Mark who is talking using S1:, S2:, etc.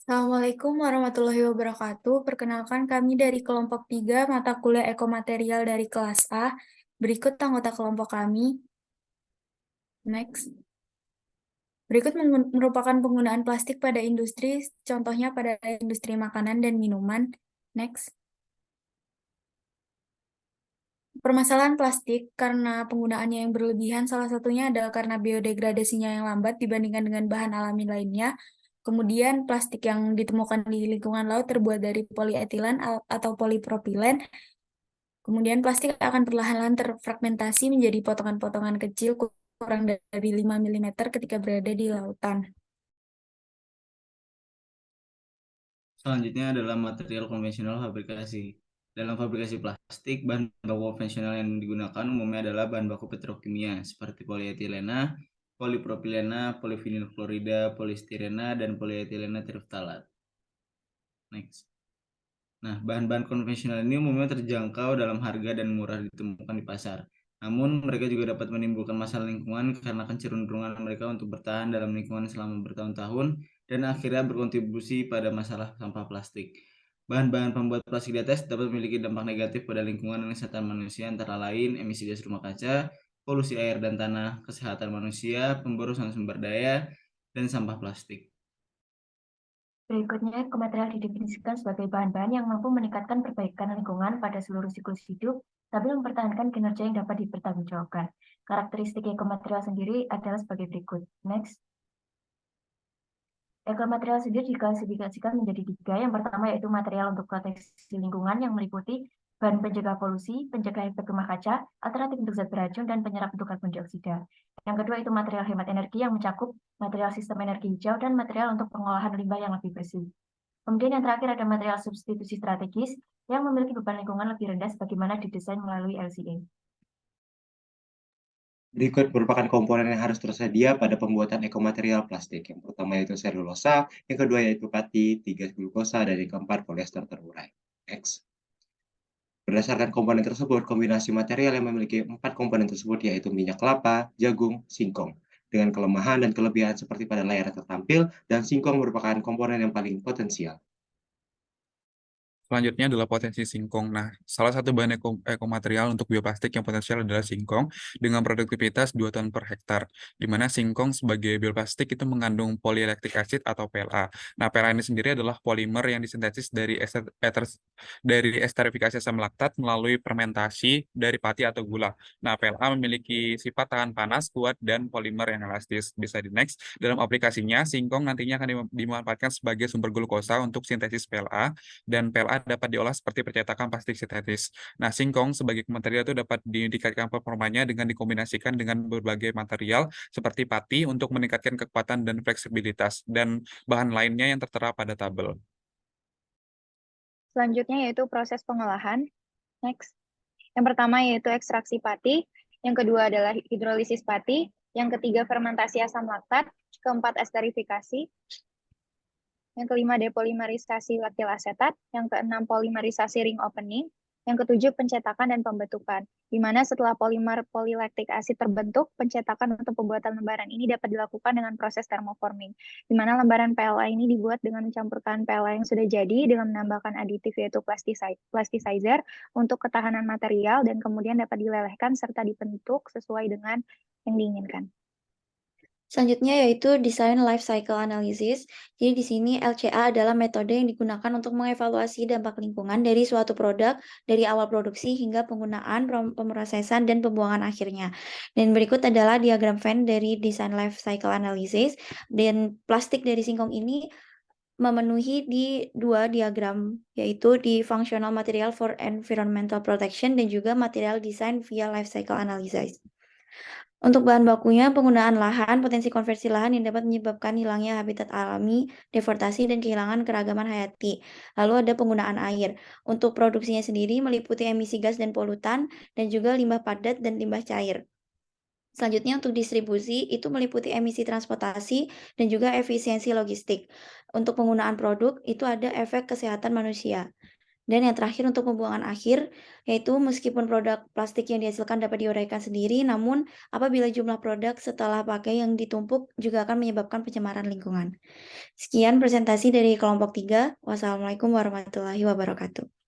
S1: Assalamualaikum warahmatullahi wabarakatuh. Perkenalkan kami dari kelompok 3 mata kuliah ekomaterial dari kelas A. Berikut anggota kelompok kami. Next. Berikut merupakan penggunaan plastik pada industri, contohnya pada industri makanan dan minuman. Next. Permasalahan plastik karena penggunaannya yang berlebihan, salah satunya adalah karena biodegradasinya yang lambat dibandingkan dengan bahan alami lainnya. Kemudian plastik yang ditemukan di lingkungan laut terbuat dari polietilen atau polipropilen. Kemudian plastik akan perlahan-lahan terfragmentasi menjadi potongan-potongan kecil kurang dari 5 mm ketika berada di lautan.
S2: Selanjutnya adalah material konvensional fabrikasi. Dalam fabrikasi plastik, bahan baku konvensional yang digunakan umumnya adalah bahan baku petrokimia seperti polietilena, polipropilena, polivinil klorida, polistirena, dan polietilena tereftalat. Next. Nah, bahan-bahan konvensional ini umumnya terjangkau dalam harga dan murah ditemukan di pasar. Namun, mereka juga dapat menimbulkan masalah lingkungan karena kecenderungan mereka untuk bertahan dalam lingkungan selama bertahun-tahun dan akhirnya berkontribusi pada masalah sampah plastik. Bahan-bahan pembuat plastik di atas dapat memiliki dampak negatif pada lingkungan dan kesehatan manusia antara lain emisi gas rumah kaca, polusi air dan tanah, kesehatan manusia, pemborosan sumber daya, dan sampah plastik.
S3: Berikutnya, ekomaterial didefinisikan sebagai bahan-bahan yang mampu meningkatkan perbaikan lingkungan pada seluruh siklus hidup, sambil mempertahankan kinerja yang dapat dipertanggungjawabkan. Karakteristik ekomaterial sendiri adalah sebagai berikut. Next. Ekomaterial sendiri diklasifikasikan menjadi tiga. Yang pertama yaitu material untuk proteksi lingkungan yang meliputi bahan pencegah polusi, pencegah efek rumah kaca, alternatif untuk zat beracun, dan penyerap untuk karbon dioksida. Yang kedua itu material hemat energi yang mencakup material sistem energi hijau dan material untuk pengolahan limbah yang lebih bersih. Kemudian yang terakhir ada material substitusi strategis yang memiliki beban lingkungan lebih rendah sebagaimana didesain melalui LCA.
S4: Berikut merupakan komponen yang harus tersedia pada pembuatan ekomaterial plastik. Yang pertama yaitu selulosa, yang kedua yaitu pati, tiga glukosa, dan yang keempat polyester terurai. X. Berdasarkan komponen tersebut, kombinasi material yang memiliki 4 komponen tersebut yaitu minyak kelapa, jagung, singkong. Dengan kelemahan dan kelebihan seperti pada layar tertampil, dan singkong merupakan komponen yang paling potensial.
S5: Selanjutnya adalah potensi singkong. Nah, salah satu bahan ekomaterial untuk bioplastik yang potensial adalah singkong dengan produktivitas 2 ton per hektar, di mana singkong sebagai bioplastik itu mengandung polylactic acid atau PLA. Nah, PLA ini sendiri adalah polimer yang disintesis dari esterifikasi asam laktat melalui fermentasi dari pati atau gula. Nah, PLA memiliki sifat tahan panas, kuat, dan polimer yang elastis. Bisa di next. Dalam aplikasinya, singkong nantinya akan dimanfaatkan sebagai sumber glukosa untuk sintesis PLA, dan PLA dapat diolah seperti percetakan plastik sintetis. Nah, singkong sebagai material itu dapat ditingkatkan performanya dengan dikombinasikan dengan berbagai material seperti pati untuk meningkatkan kekuatan dan fleksibilitas, dan bahan lainnya yang tertera pada tabel.
S6: Selanjutnya yaitu proses pengolahan. Next. Yang pertama yaitu ekstraksi pati, yang kedua adalah hidrolisis pati, yang ketiga fermentasi asam laktat, keempat esterifikasi, yang kelima depolimerisasi laktil asetat, yang keenam polimerisasi ring opening, yang ketujuh pencetakan dan pembentukan, di mana setelah polimer polylactic acid terbentuk, pencetakan untuk pembuatan lembaran ini dapat dilakukan dengan proses thermoforming, di mana lembaran PLA ini dibuat dengan mencampurkan PLA yang sudah jadi dengan menambahkan aditif yaitu plasticizer untuk ketahanan material dan kemudian dapat dilelehkan serta dibentuk sesuai dengan yang diinginkan.
S7: Selanjutnya yaitu Design Life Cycle Analysis. Jadi di sini LCA adalah metode yang digunakan untuk mengevaluasi dampak lingkungan dari suatu produk dari awal produksi hingga penggunaan, pemrosesan, dan pembuangan akhirnya. Dan berikut adalah diagram Venn dari Design Life Cycle Analysis. Dan plastik dari singkong ini memenuhi di 2 diagram, yaitu di Functional Material for Environmental Protection dan juga Material Design via Life Cycle Analysis. Untuk bahan bakunya, penggunaan lahan, potensi konversi lahan yang dapat menyebabkan hilangnya habitat alami, deforestasi, dan kehilangan keragaman hayati. Lalu ada penggunaan air. Untuk produksinya sendiri meliputi emisi gas dan polutan, dan juga limbah padat dan limbah cair. Selanjutnya untuk distribusi, itu meliputi emisi transportasi dan juga efisiensi logistik. Untuk penggunaan produk, itu ada efek kesehatan manusia. Dan yang terakhir untuk pembuangan akhir, yaitu meskipun produk plastik yang dihasilkan dapat diuraikan sendiri, namun apabila jumlah produk setelah pakai yang ditumpuk juga akan menyebabkan pencemaran lingkungan. Sekian presentasi dari kelompok 3. Wassalamualaikum warahmatullahi wabarakatuh.